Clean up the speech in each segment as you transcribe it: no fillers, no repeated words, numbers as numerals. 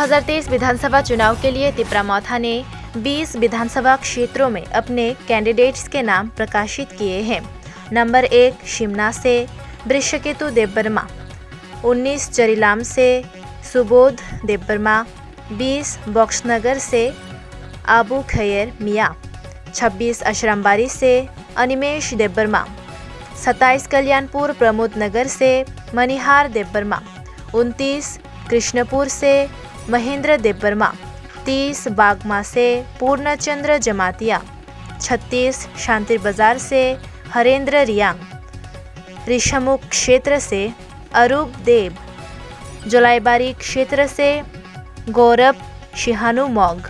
2023 विधानसभा चुनाव के लिए तिपरा-मौथा ने 20 विधानसभा क्षेत्रों में अपने कैंडिडेट्स के नाम प्रकाशित किए हैं। नंबर 1 शिमना से वृषकेतु देबबर्मा, 19 चरीलाम से सुबोध देबबर्मा, 20 बॉक्सनगर से आबू खैर मियाँ, 26 अशरमबारी से अनिमेश देबबर्मा, 27 कल्याणपुर प्रमोद नगर से मनिहार देबबर्मा, 29 कृष्णपुर से महेंद्र देबबर्मा, 30 बागमा से पूर्णचंद्र जमातिया, 36 शांति बाजार से हरेंद्र रियांग, ऋषमुख क्षेत्र से अरूप देब, जोलाईबारी क्षेत्र से गौरव शिहानु मौग,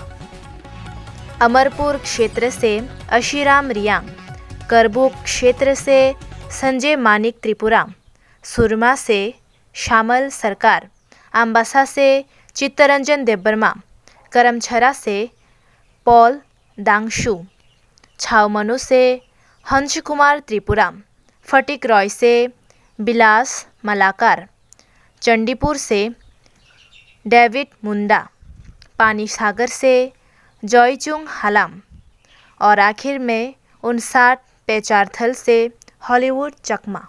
अमरपुर क्षेत्र से अशीराम रियांग, करबुक क्षेत्र से संजय मानिक त्रिपुरा, सुरमा से श्यामल सरकार, अम्बासा से चित्तरंजन देबबर्मा, करमछरा से पॉल दांगशु, छावमनु से हंस कुमार त्रिपुरा, फटिक रॉय से बिलास मलाकार, चंडीपुर से डेविड मुंडा, पानीसागर से जॉयचुंग हालाम और आखिर में 59 पेचारथल से हॉलीवुड चकमा।